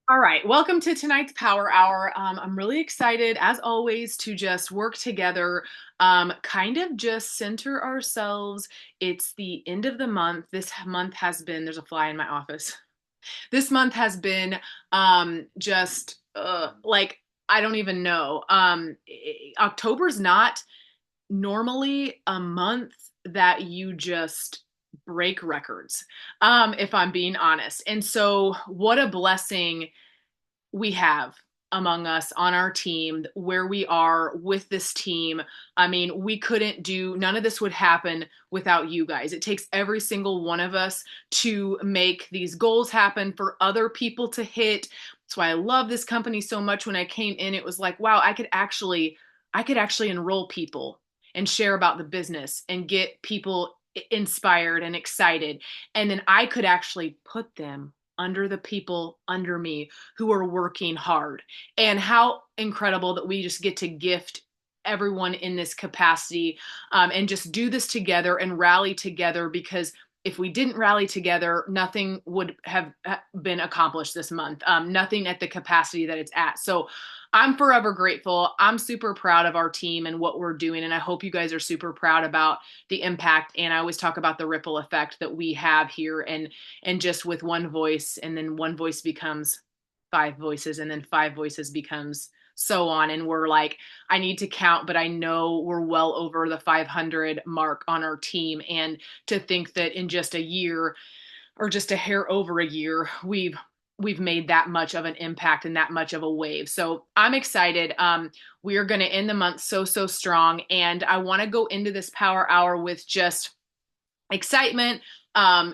All right, welcome to tonight's Power Hour. I'm really excited, as always, to just work together, kind of just center ourselves. It's the end of the month. This month has been, there's a fly in my office. This month has been just like, I don't even know. October's not normally a month that you just break records, if I'm being honest. And so, what a blessing we have among us on our team where we are with this team. I mean, we couldn't do none of this would happen without you guys. It takes every single one of us to make these goals happen for other people to hit. That's why I love this company so much. When I came in, it was like, wow, I could actually enroll people and share about the business and get people inspired and excited. And then I could actually put them under the people under me who are working hard. And how incredible that we just get to gift everyone in this capacity, and just do this together and rally together, because if we didn't rally together, nothing would have been accomplished this month. Nothing at the capacity that it's at. So I'm forever grateful. I'm super proud of our team and what we're doing. And I hope you guys are super proud about the impact. And I always talk about the ripple effect that we have here, and just with one voice, and then one voice becomes five voices, and then five voices becomes so on. And we're like, I need to count, but I know we're well over the 500 mark on our team. And to think that in just a year, or just a hair over a year, we've made that much of an impact and that much of a wave. So I'm excited. We are going to end the month so strong, and I want to go into this power hour with just excitement,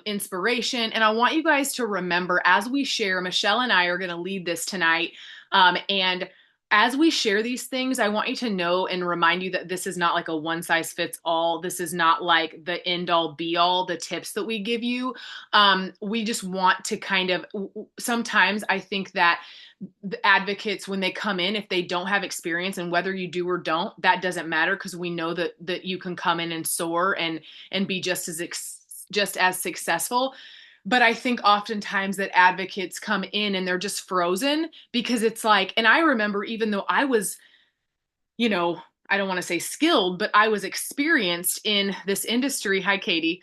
inspiration. And I want you guys to remember, as we share, Michelle and I are going to lead this tonight. And as we share these things, I want you to know and remind you that this is not like a one size fits all. This is not like the end all be all, the tips that we give you. We just want to kind of, sometimes I think that the advocates, when they come in, if they don't have experience, and whether you do or don't, that doesn't matter, because we know that you can come in and soar and be just as successful. But I think oftentimes that advocates come in and they're just frozen, because it's like, and I remember, even though I was, you know, I don't want to say skilled, but I was experienced in this industry. Hi, Katie.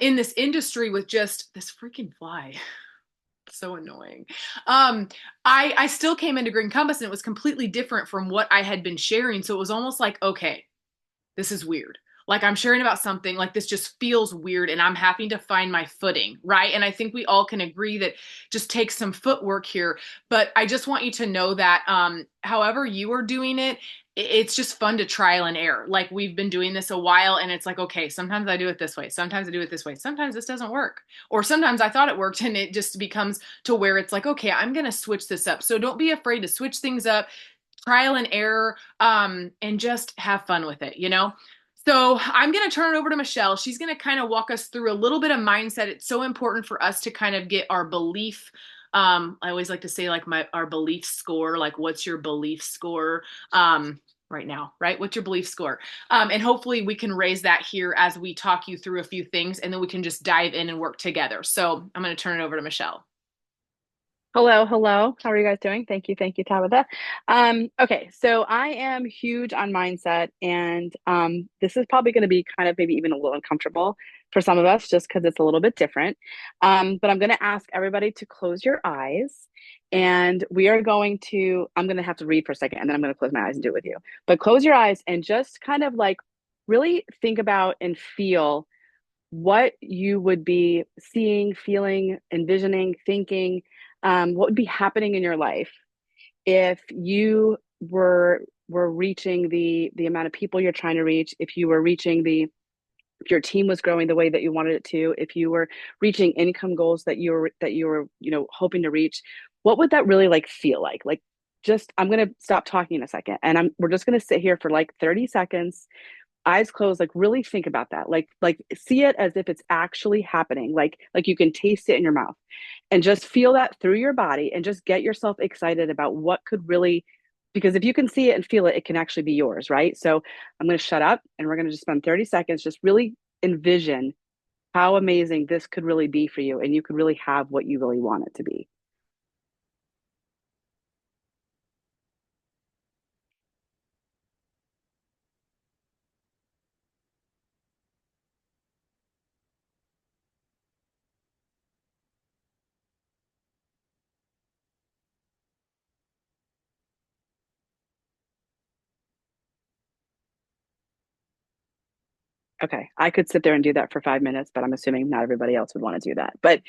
In this industry with just this freaking fly. So annoying. Um, I still came into Green Compass, and it was completely different from what I had been sharing. So it was almost like, okay, this is weird. Like, I'm sharing about something like this just feels weird, and I'm having to find my footing, right? And I think we all can agree that just takes some footwork here. But I just want you to know that, however you are doing it, it's just fun to trial and error. Like, we've been doing this a while, and it's like, okay, sometimes I do it this way, sometimes I do it this way, sometimes this doesn't work, or sometimes I thought it worked, and it just becomes to where it's like, okay, I'm going to switch this up. So don't be afraid to switch things up, trial and error, and just have fun with it, you know? So I'm going to turn it over to Michelle. She's going to kind of walk us through a little bit of mindset. It's so important for us to kind of get our belief. I always like to say, like, our belief score, like, what's your belief score right now, right? What's your belief score? And hopefully we can raise that here as we talk you through a few things, and then we can just dive in and work together. So I'm going to turn it over to Michelle. Hello, hello. How are you guys doing? Thank you, Tabitha. Okay, so I am huge on mindset, and this is probably going to be kind of maybe even a little uncomfortable for some of us just because it's a little bit different. But I'm going to ask everybody to close your eyes, and I'm going to have to read for a second, and then I'm going to close my eyes and do it with you. But close your eyes and just kind of like really think about and feel what you would be seeing, feeling, envisioning, thinking, what would be happening in your life if you were reaching the amount of people you're trying to reach, if you were reaching the if your team was growing the way that you wanted it to, if you were reaching income goals that you were hoping to reach, what would that really like feel like? Like, just I'm gonna stop talking in a second, and we're just gonna sit here for like 30 seconds, eyes closed, like really think about that, like see it as if it's actually happening, like you can taste it in your mouth, and just feel that through your body, and just get yourself excited about what could really, because if you can see it and feel it, it can actually be yours, right? So I'm going to shut up, and we're going to just spend 30 seconds just really envision how amazing this could really be for you, and you could really have what you really want it to be. Okay, I could sit there and do that for 5 minutes, but I'm assuming not everybody else would want to do that. But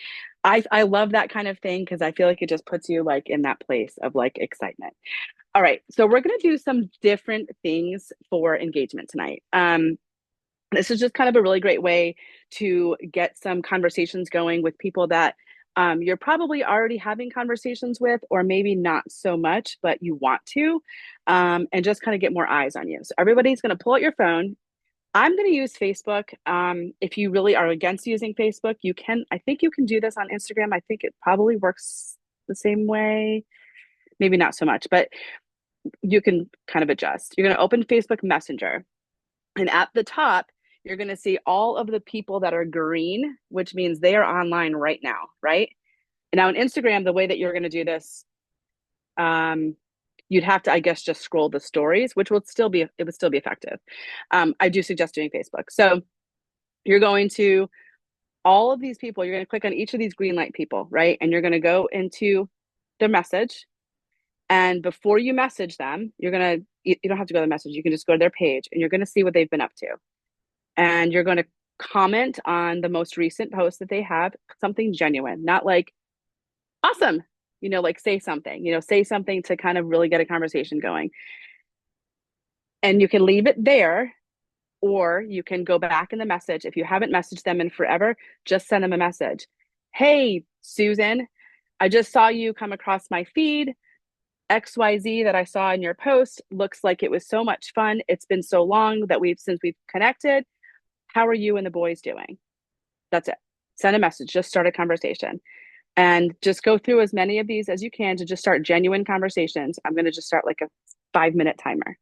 I love that kind of thing because I feel like it just puts you like in that place of like excitement. All right, so we're gonna do some different things for engagement tonight. This is just kind of a really great way to get some conversations going with people that you're probably already having conversations with, or maybe not so much, but you want to, and just kind of get more eyes on you. So everybody's going to pull out your phone. I'm going to use Facebook. If you really are against using Facebook, you can, I think you can do this on Instagram. I think it probably works the same way. Maybe not so much, but you can kind of adjust. You're going to open Facebook Messenger. And at the top, you're going to see all of the people that are green, which means they are online right now, right? And now on Instagram, the way that you're going to do this, um, you'd have to, I guess, just scroll the stories, which would still be, it would still be effective. I do suggest doing Facebook. So you're going to all of these people, you're going to click on each of these green light people, right? And you're going to go into their message. And before you message them, you're going to, you don't have to go to the message. You can just go to their page and you're going to see what they've been up to. And you're going to comment on the most recent post that they have, something genuine, not like awesome, like say something to kind of really get a conversation going. And you can leave it there, or you can go back in the message. If you haven't messaged them in forever, just send them a message. Hey, Susan, I just saw you come across my feed. XYZ that I saw in your post looks like it was so much fun. It's been so long that we've connected. How are you and the boys doing? That's it. Send a message, just start a conversation, and just go through as many of these as you can to just start genuine conversations. I'm going to just start like a 5 minute timer.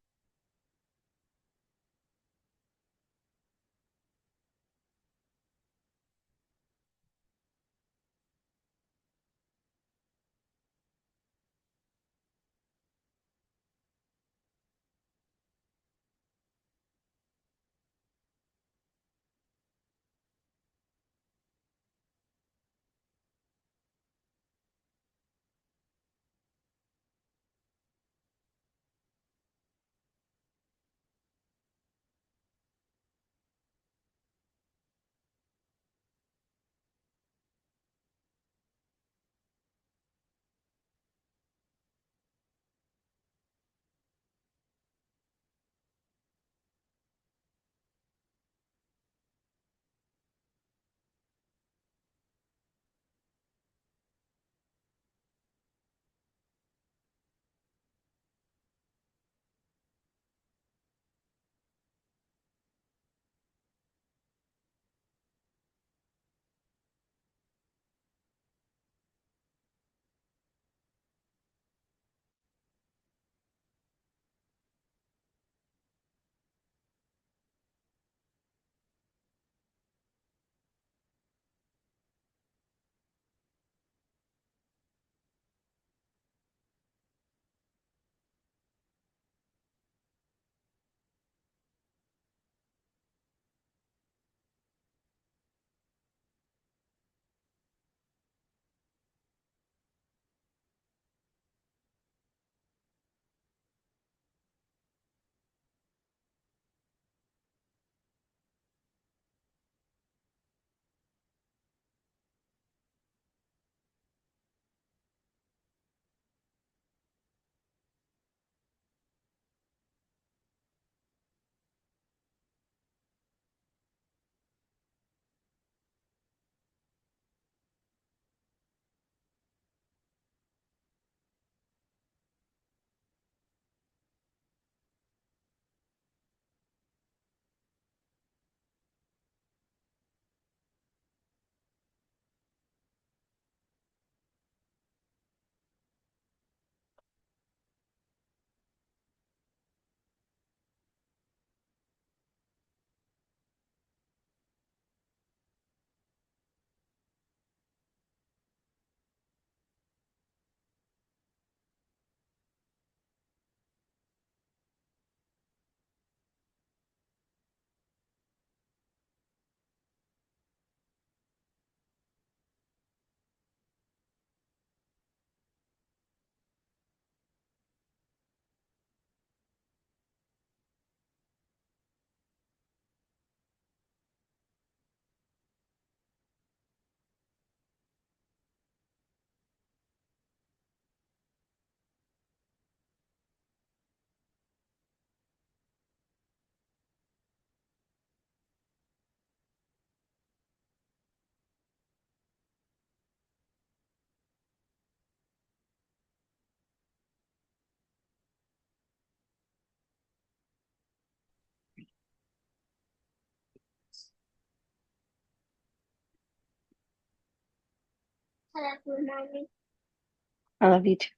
I love you too.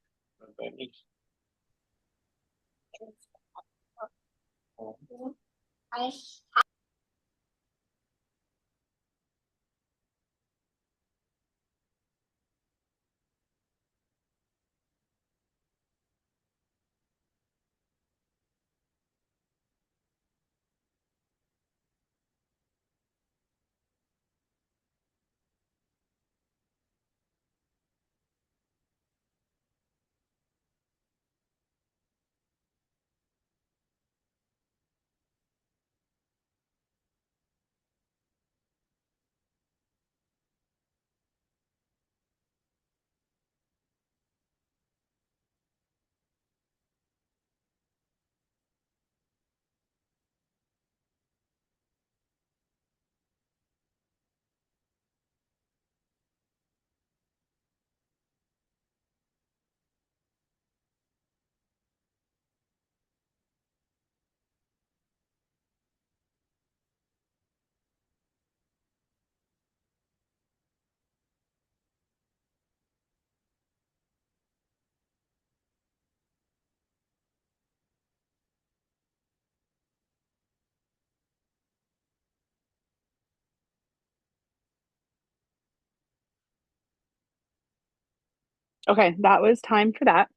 Okay, that was time for that.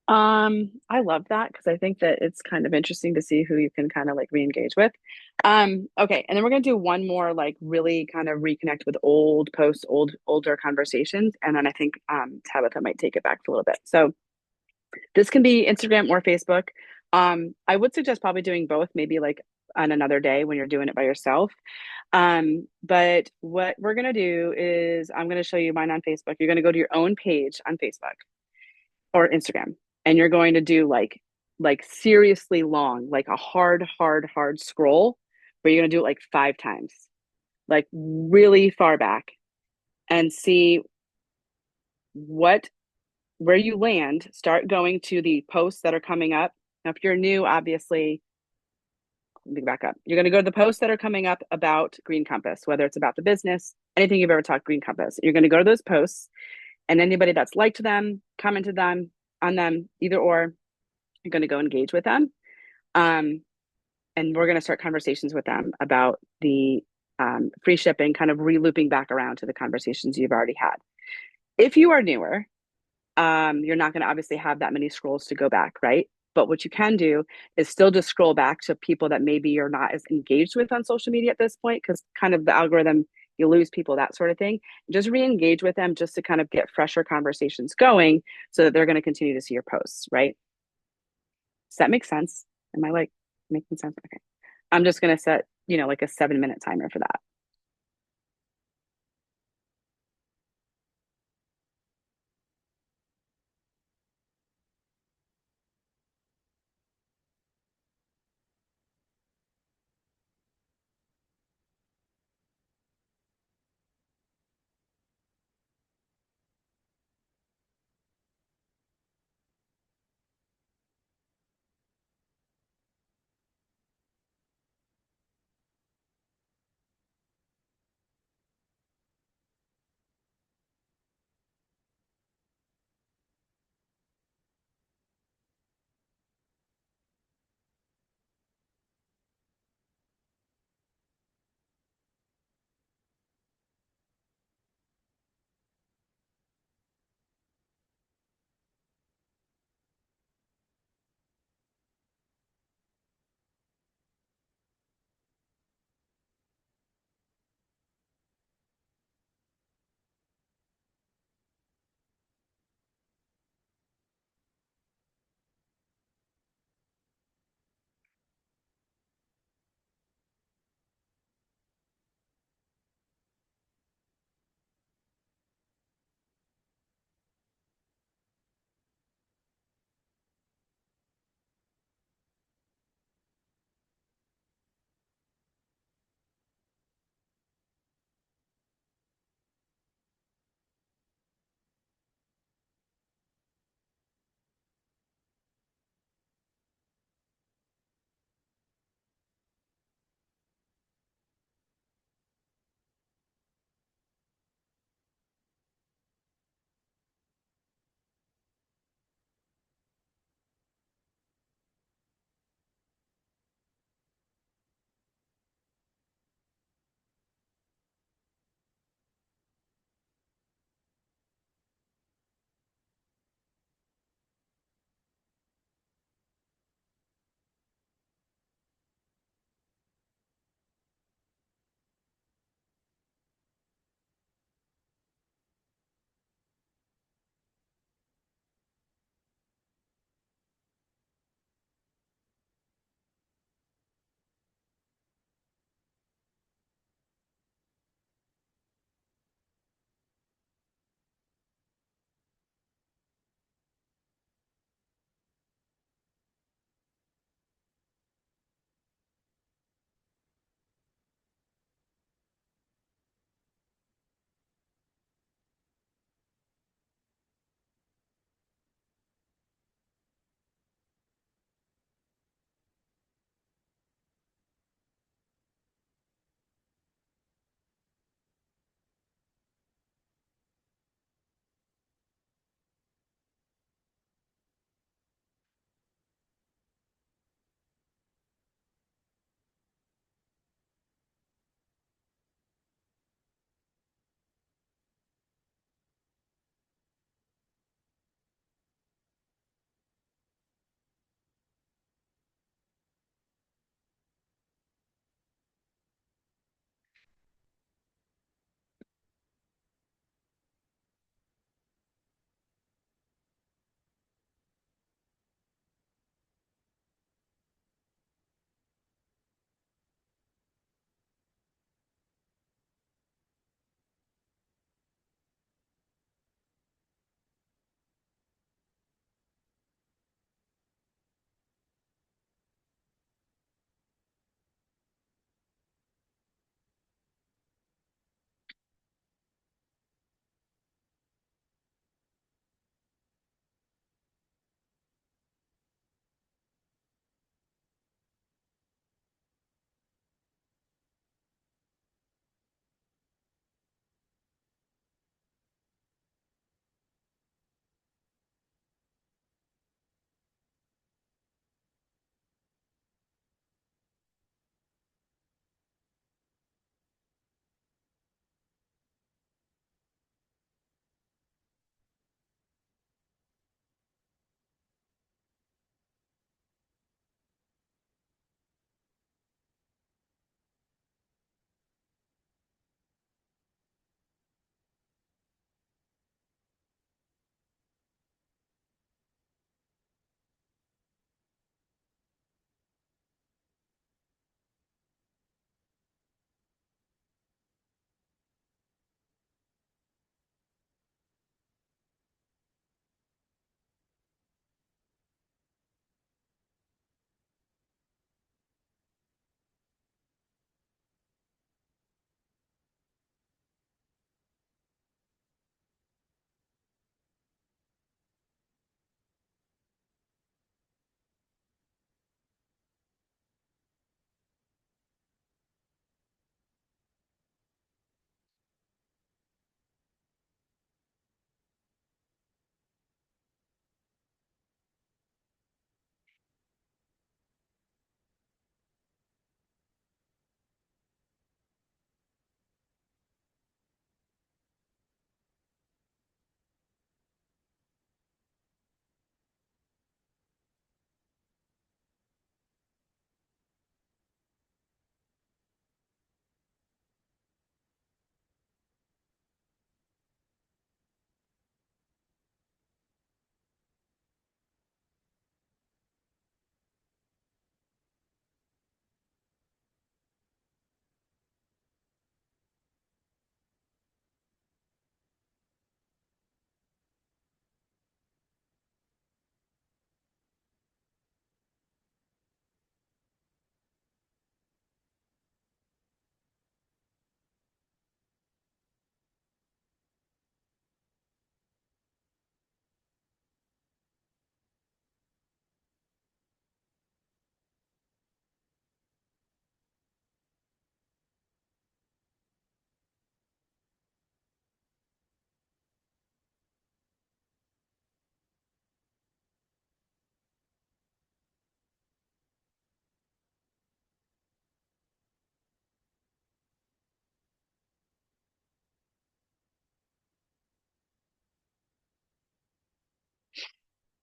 I love that because I think that it's kind of interesting to see who you can kind of like re-engage with. Okay, and then we're gonna do one more like really kind of reconnect with old posts, older conversations, and then I think Tabitha might take it back for a little bit. So this can be Instagram or Facebook. I would suggest probably doing both, maybe like on another day when you're doing it by yourself. But what we're gonna do is I'm gonna show you mine on Facebook. You're gonna go to your own page on Facebook or Instagram, and you're going to do like seriously long, like a hard scroll, where you're gonna do it like 5 times, like really far back, and see what where you land. Start going to the posts that are coming up. Now, if you're new, obviously, let me back up. You're going to go to the posts that are coming up about Green Compass, whether it's about the business, anything you've ever talked Green Compass. You're going to go to those posts, and anybody that's liked them, commented them on them, either or, you're going to go engage with them. Um, and we're going to start conversations with them about the free shipping, kind of re-looping back around to the conversations you've already had. If you are newer, you're not going to obviously have that many scrolls to go back, right? But what you can do is still just scroll back to people that maybe you're not as engaged with on social media at this point, because kind of the algorithm, you lose people, that sort of thing. Just re-engage with them just to kind of get fresher conversations going so that they're going to continue to see your posts, right? Does that make sense? Am I like making sense? Okay. I'm just going to set, like a 7-minute timer for that.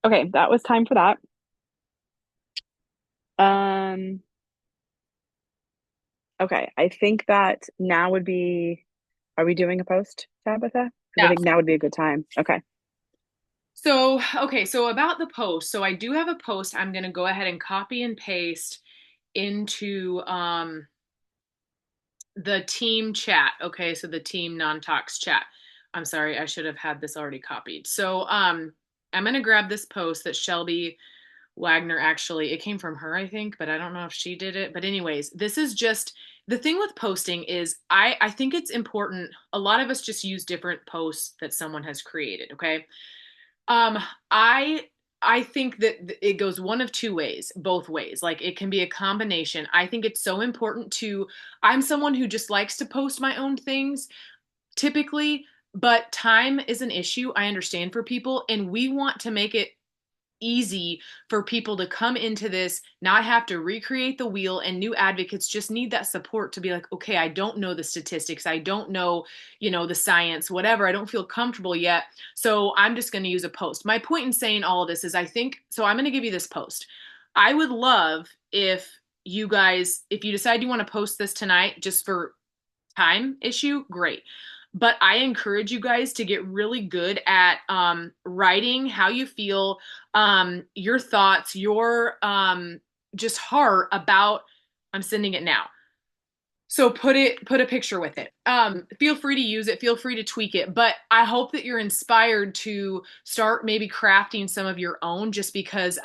Okay, that was time for that. Um, okay, I think that now would be, are we doing a post, Tabitha? Because I Yeah. think now would be a good time. Okay. So, okay, so about the post. So I do have a post I'm going to go ahead and copy and paste into the team chat. Okay, so the team non-tox chat. I'm sorry, I should have had this already copied. So, I'm going to grab this post that Shelby Wagner actually, it came from her, I think, but I don't know if she did it. But anyways, this is just the thing with posting is I think it's important. A lot of us just use different posts that someone has created, okay? Um, I I think that it goes one of two ways, both ways. Like it can be a combination. I think it's so important to I'm someone who just likes to post my own things typically, but time is an issue. I understand for people and we want to make it easy for people to come into this, not have to recreate the wheel, and new advocates just need that support to be like, okay, I don't know the statistics, I don't know, the science, whatever, I don't feel comfortable yet, so I'm just going to use a post. My point in saying all of this is I think so I'm going to give you this post. I would love if you guys, if you decide you want to post this tonight just for time issue, great. But I encourage you guys to get really good at writing how you feel, your thoughts, your just heart about. I'm sending it now. So put a picture with it. Feel free to use it. Feel free to tweak it. But I hope that you're inspired to start maybe crafting some of your own, just because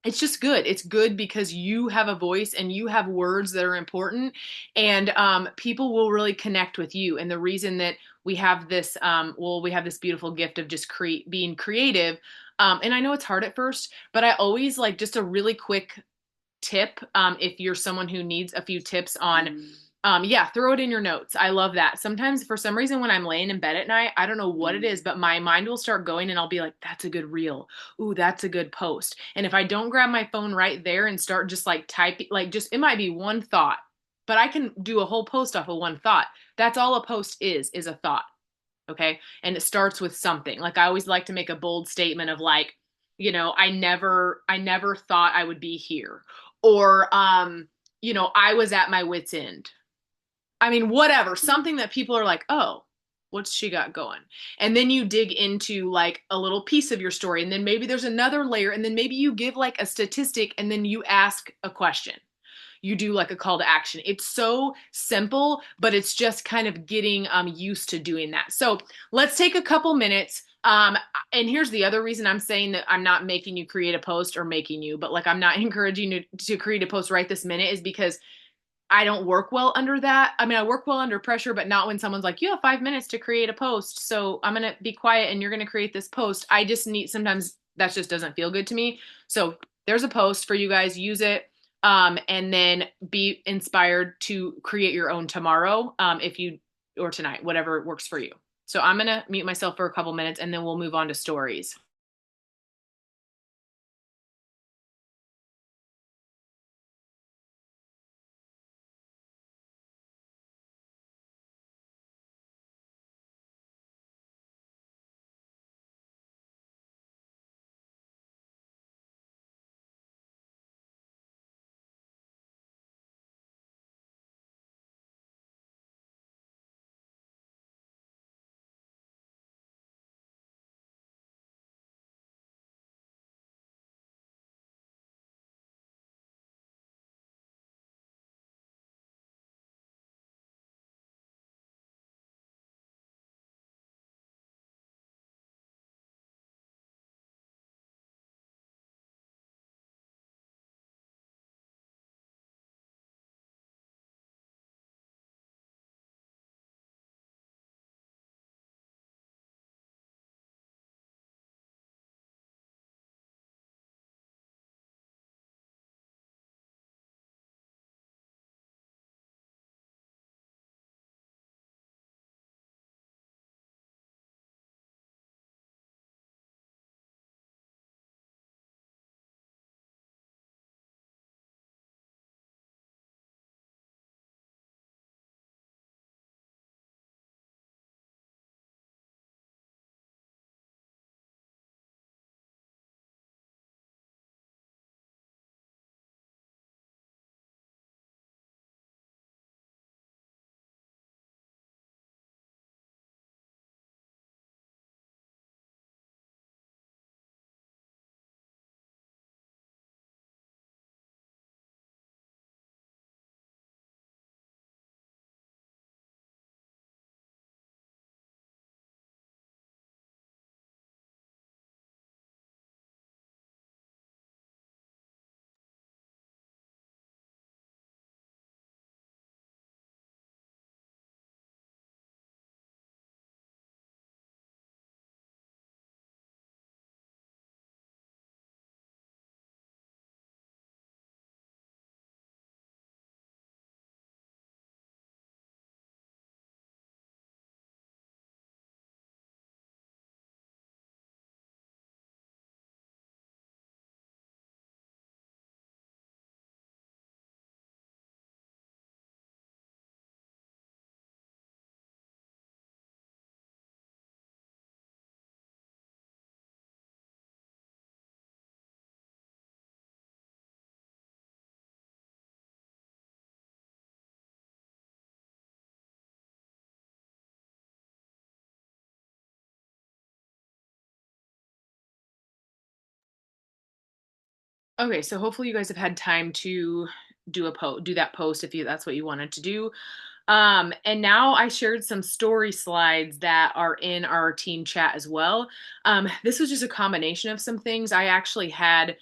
it's just good. It's good because you have a voice and you have words that are important, and people will really connect with you. And the reason that we have this, we have this beautiful gift of just being creative. And I know it's hard at first, but I always like just a really quick tip, if you're someone who needs a few tips on, yeah, throw it in your notes. I love that. Sometimes for some reason when I'm laying in bed at night, I don't know what it is, but my mind will start going and I'll be like, that's a good reel. Ooh, that's a good post. And if I don't grab my phone right there and start just like typing, like just it might be one thought, but I can do a whole post off of one thought. That's all a post is a thought. Okay. And it starts with something. Like I always like to make a bold statement of like, I never thought I would be here. Or I was at my wit's end. I mean, whatever, something that people are like, oh, what's she got going? And then you dig into like a little piece of your story, and then maybe there's another layer, and then maybe you give like a statistic, and then you ask a question, you do like a call to action. It's so simple, but it's just kind of getting used to doing that. So let's take a couple minutes. And here's the other reason I'm saying that I'm not making you create a post, or making you, but like I'm not encouraging you to create a post right this minute, is because I don't work well under that. I mean, I work well under pressure, but not when someone's like, you have 5 minutes to create a post. So I'm going to be quiet and you're going to create this post. I just need, sometimes that just doesn't feel good to me. So there's a post for you guys. Use it. And then be inspired to create your own tomorrow. If you, or tonight, whatever works for you. So I'm going to mute myself for a couple minutes and then we'll move on to stories. Okay, so hopefully you guys have had time to do that post if you that's what you wanted to do. And now I shared some story slides that are in our team chat as well. This was just a combination of some things. I actually had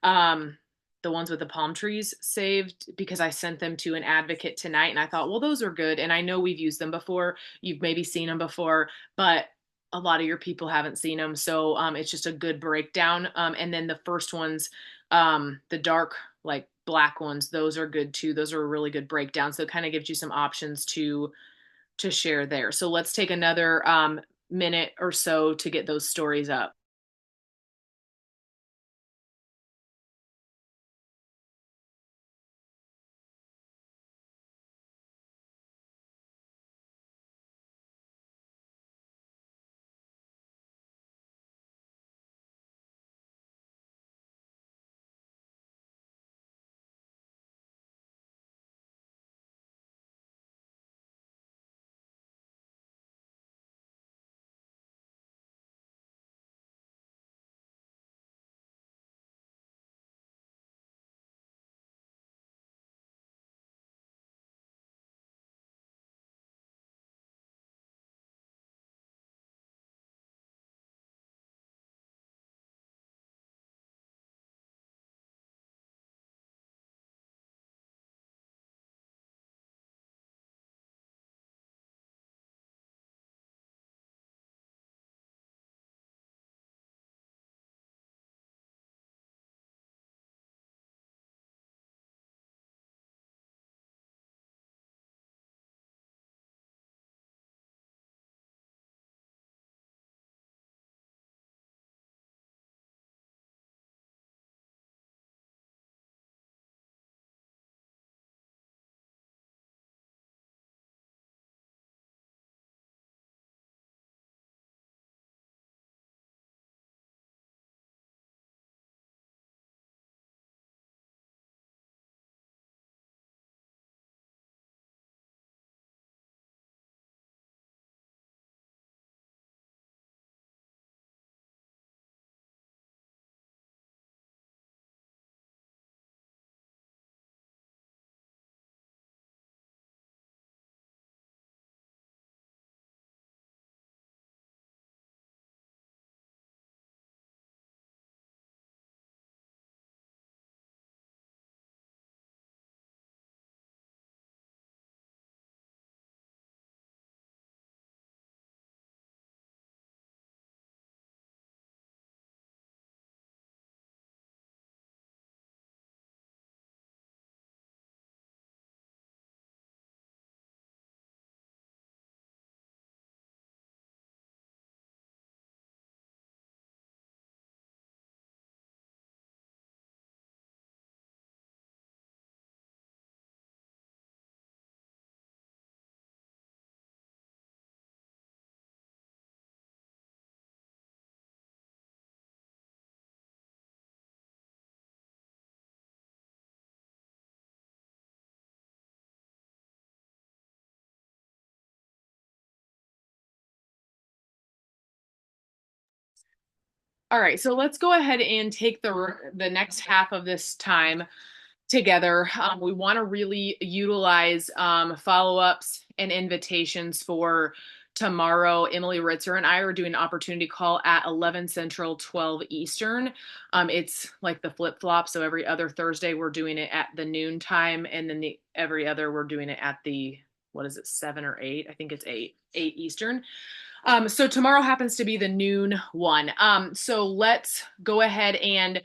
um, the ones with the palm trees saved because I sent them to an advocate tonight, and I thought, well, those are good. And I know we've used them before. You've maybe seen them before, but a lot of your people haven't seen them. So it's just a good breakdown. And then the first ones, the dark, like black ones, those are good too. Those are a really good breakdown. So it kind of gives you some options to share there. So let's take another minute or so to get those stories up. All right, so let's go ahead and take the next half of this time together. We want to really utilize follow-ups and invitations for tomorrow. Emily Ritzer and I are doing an opportunity call at 11 Central, 12 Eastern. It's like the flip-flop. So every other Thursday we're doing it at the noon time, and then the every other we're doing it at the what is it, 7 or 8? I think it's 8 Eastern. So tomorrow happens to be the noon one. So let's go ahead and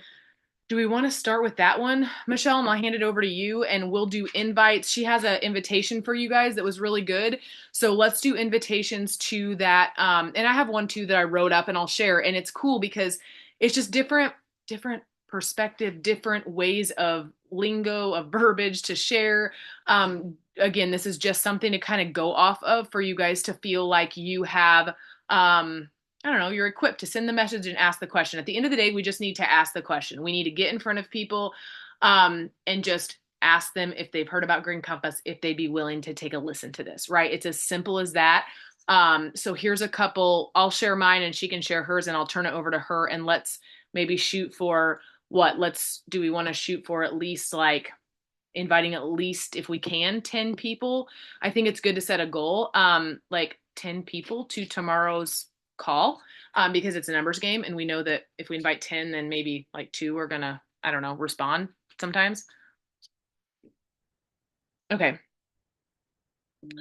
do we want to start with that one, Michelle? And I'll hand it over to you and we'll do invites. She has an invitation for you guys that was really good. So let's do invitations to that. And I have one too that I wrote up and I'll share. And it's cool because it's just different perspective, different ways of lingo, of verbiage to share. Again, this is just something to kind of go off of for you guys to feel like you have I don't know, you're equipped to send the message and ask the question. At the end of the day, we just need to ask the question. We need to get in front of people and just ask them if they've heard about Green Compass, if they'd be willing to take a listen to this, right? It's as simple as that. So here's a couple. I'll share mine and she can share hers and I'll turn it over to her and let's maybe shoot for what, let's do we want to shoot for at least like inviting at least if we can 10 people. I think it's good to set a goal, like 10 people to tomorrow's call, because it's a numbers game and we know that if we invite 10 then maybe like two are gonna, I don't know, respond sometimes. Okay,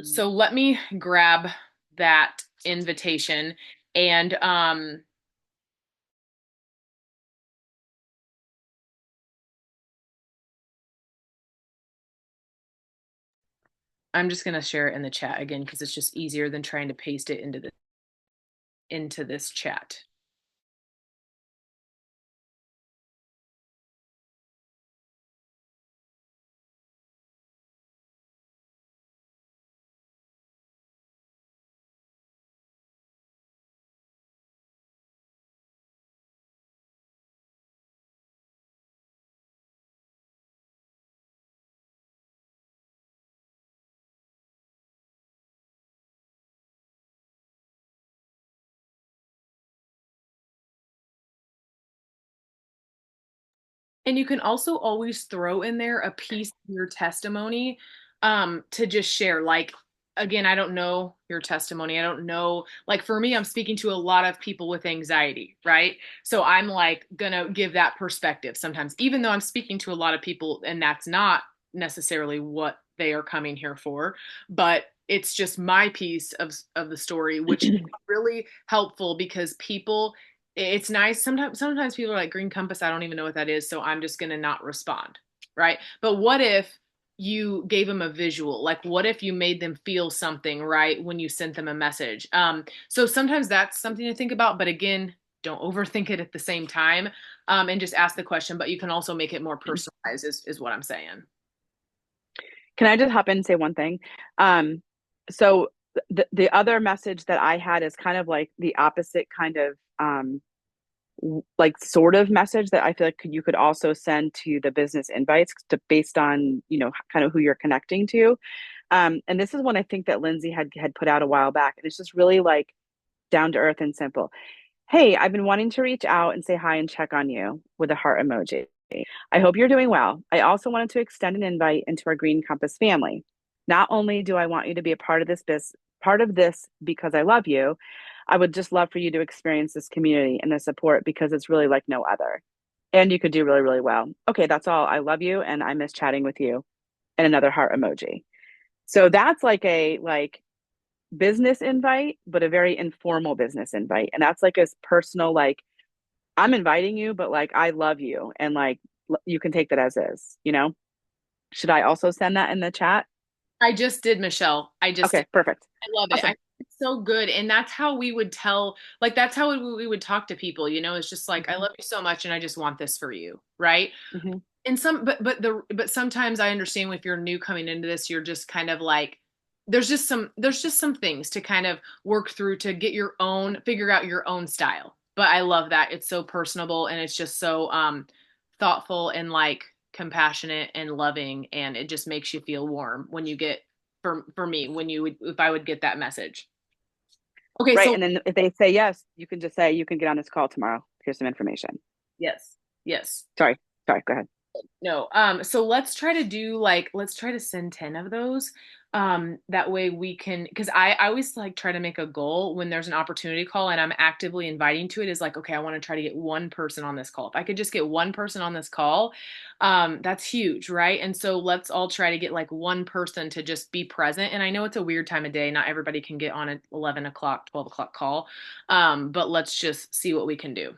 so let me grab that invitation, and I'm just gonna share it in the chat again because it's just easier than trying to paste it into this chat. And you can also always throw in there a piece of your testimony, to just share. Like, again, I don't know your testimony. I don't know. Like, for me, I'm speaking to a lot of people with anxiety, right? So I'm like gonna give that perspective sometimes, even though I'm speaking to a lot of people and that's not necessarily what they are coming here for. But it's just my piece of the story, which is really helpful because people, it's nice sometimes people are like green compass, I don't even know what that is, so I'm just going to not respond, right? But what if you gave them a visual? Like what if you made them feel something right when you sent them a message? So sometimes that's something to think about, but again, don't overthink it at the same time, and just ask the question, but you can also make it more personalized is what I'm saying. Can I just hop in and say one thing? So the other message that I had is kind of like the opposite kind of like sort of message that I feel like you could also send to the business invites to based on, you know, kind of who you're connecting to. And this is one I think that Lindsay had put out a while back. And it's just really like down to earth and simple. Hey, I've been wanting to reach out and say hi and check on you with a heart emoji. I hope you're doing well. I also wanted to extend an invite into our Green Compass family. Not only do I want you to be a part of this because I love you, I would just love for you to experience this community and the support because it's really like no other. And you could do really, really well. Okay, that's all. I love you and I miss chatting with you. And another heart emoji. So that's like a business invite, but a very informal business invite. And that's like a personal, like, I'm inviting you, but like, I love you. And like, you can take that as is, you know? Should I also send that in the chat? I just did, Michelle. I just did. Okay, perfect. I love it. Awesome. It's so good. And that's how we would tell, like, that's how we would talk to people, it's just like, I Hmm. love you so much and I just want this for you. Right. Hmm. And but sometimes I understand if you're new coming into this, you're just kind of like, there's just some things to kind of work through to get figure out your own style. But I love that. It's so personable and it's just so, thoughtful and like compassionate and loving. And it just makes you feel warm when you get, for me, when you would, if I would get that message. Okay. Right. So And then if they say yes, you can just say, you can get on this call tomorrow. Here's some information. yes, yes. Sorry. Sorry. Go ahead. No. So let's try to send 10 of those. That way we can, because I always like try to make a goal when there's an opportunity call and I'm actively inviting to it, is like, okay, I want to try to get one person on this call. If I could just get one person on this call, that's huge, right? And so let's all try to get like one person to just be present. And I know it's a weird time of day. Not everybody can get on an 11 o'clock, 12 o'clock call. But let's just see what we can do.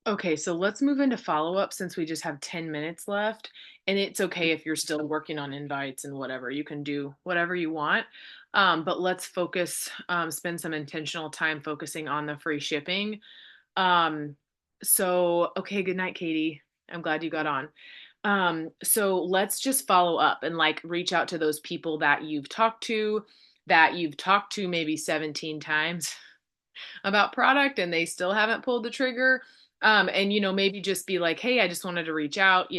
Okay, so let's move into follow-up since we just have 10 minutes left. And it's okay if you're still working on invites and whatever. You can do whatever you want. But let's focus, spend some intentional time focusing on the free shipping. Um, okay, good night, Katie. I'm glad you got on. So let's just follow up and like reach out to those people that you've talked to maybe 17 times about product and they still haven't pulled the trigger. And maybe just be like, hey, I just wanted to reach out.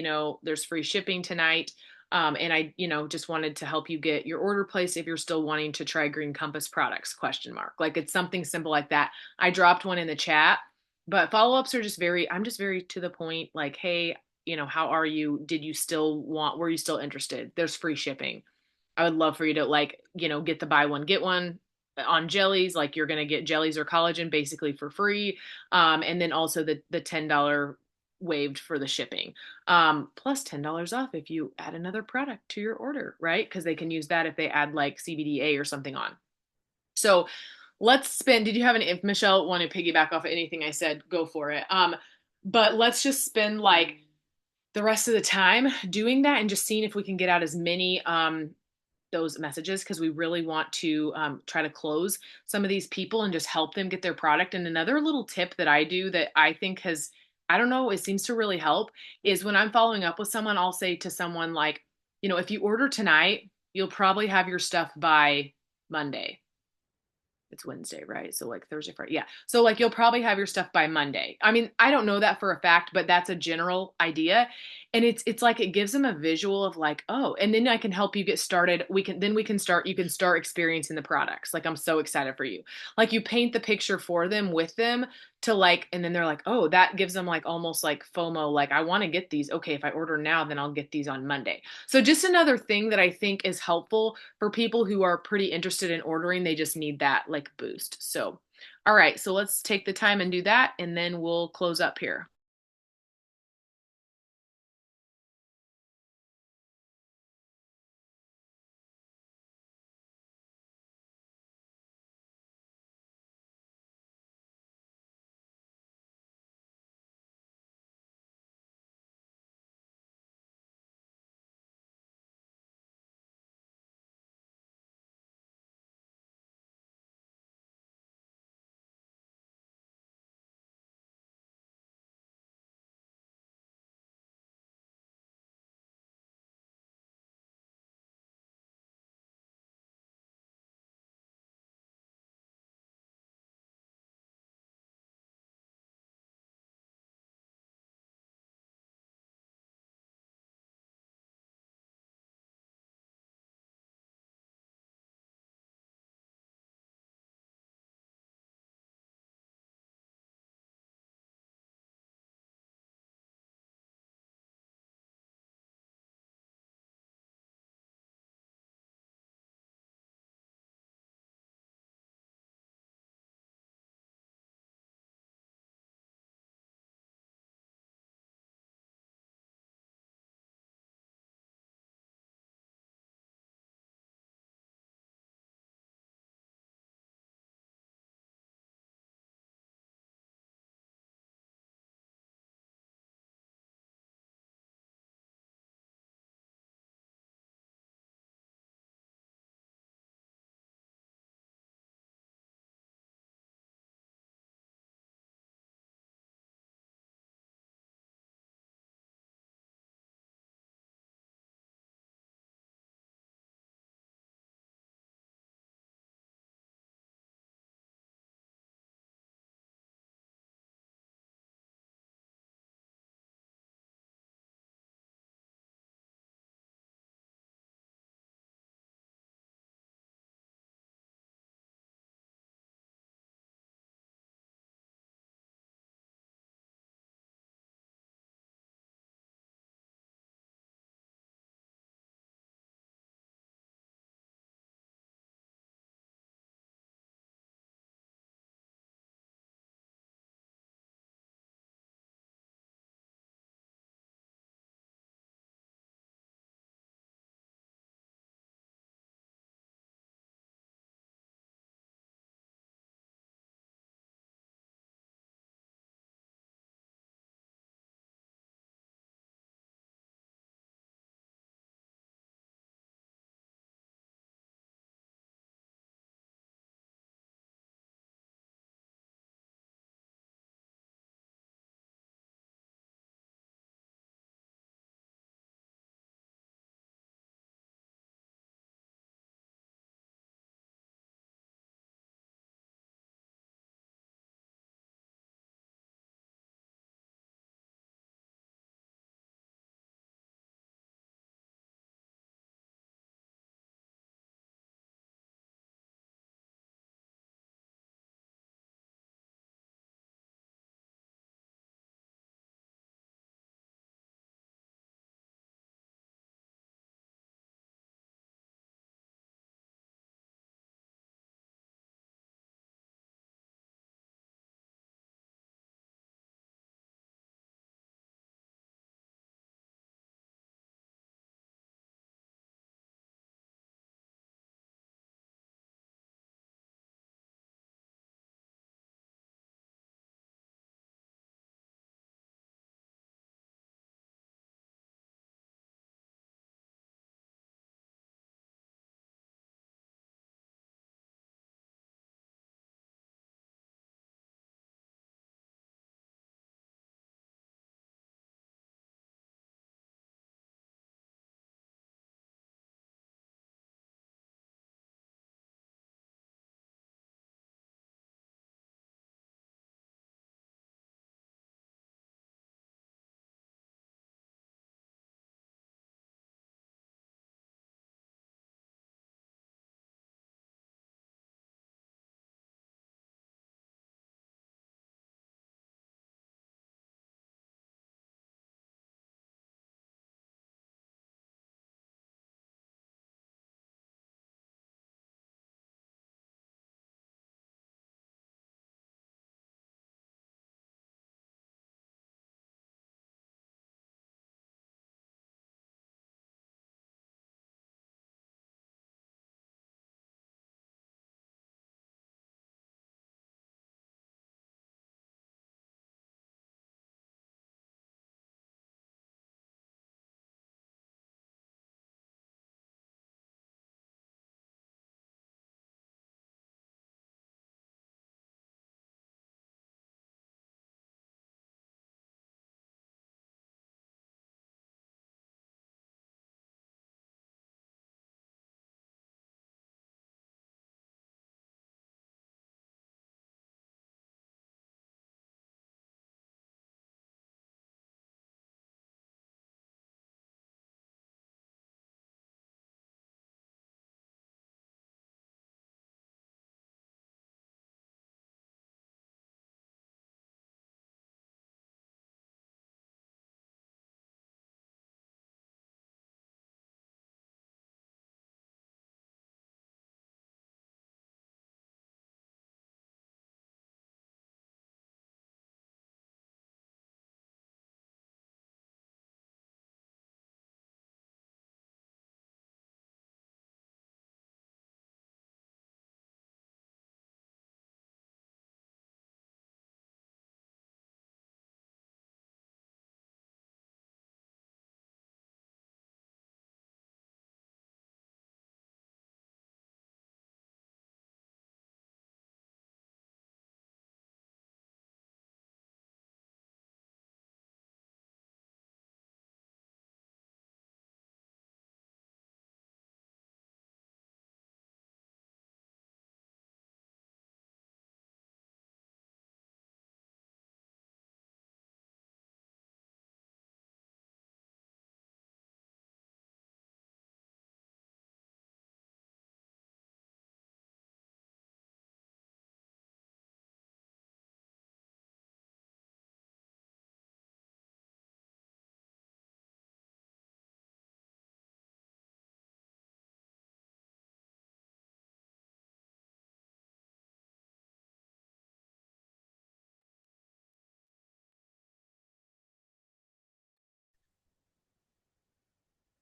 There's free shipping tonight. And I, just wanted to help you get your order placed if you're still wanting to try Green Compass products, question mark. Like it's something simple like that. I dropped one in the chat, but follow-ups are I'm just very to the point, like, hey, how are you? Were you still interested? There's free shipping. I would love for you to like, get the buy one, get one on jellies. Like you're going to get jellies or collagen basically for free. And then also the $10 waived for the shipping. Plus $10 off if you add another product to your order, right? Because they can use that if they add like CBDA or something on. So let's spend, did you have if Michelle want to piggyback off of anything I said, go for it. But let's just spend like the rest of the time doing that and just seeing if we can get out as many those messages because we really want to try to close some of these people and just help them get their product. And another little tip that I do that I think I don't know, it seems to really help is when I'm following up with someone, I'll say to someone like, if you order tonight, you'll probably have your stuff by Monday. It's Wednesday, right? So like Thursday, Friday. Yeah. So like you'll probably have your stuff by Monday. I mean, I don't know that for a fact, but that's a general idea. And it's like it gives them a visual of like, oh, and then I can help you get started. You can start experiencing the products. Like I'm so excited for you. Like you paint the picture for them with them to like, and then they're like, oh, that gives them like almost like FOMO, like I want to get these. Okay, if I order now, then I'll get these on Monday. So just another thing that I think is helpful for people who are pretty interested in ordering, they just need that like boost. So, all right, so let's take the time and do that, and then we'll close up here.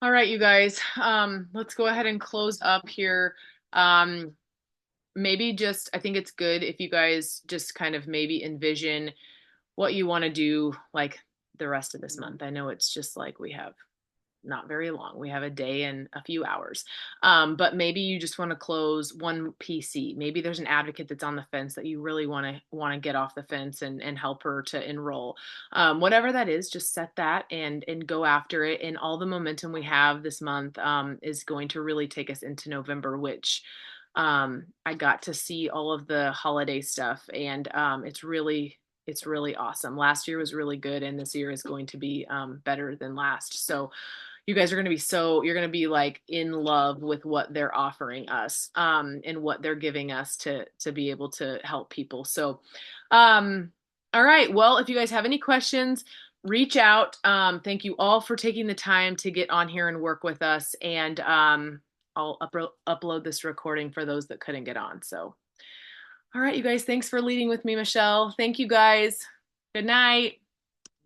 All right, you guys. Let's go ahead and close up here. Um, Maybe just I think it's good if you guys just kind of maybe envision what you want to do like the rest of this month. I know it's just like we have not very long. We have a day and a few hours. But maybe you just want to close one PC. Maybe there's an advocate that's on the fence that you really want to get off the fence and help her to enroll. Whatever that is, just set that and go after it. And all the momentum we have this month is going to really take us into November, which I got to see all of the holiday stuff, and it's really awesome. Last year was really good, and this year is going to be better than last. So you guys are going to be you're going to be like in love with what they're offering us and what they're giving us to be able to help people. So all right, well, if you guys have any questions, reach out. Thank you all for taking the time to get on here and work with us, and I'll upload this recording for those that couldn't get on. So all right, you guys, thanks for leading with me, Michelle. Thank you guys. Good night.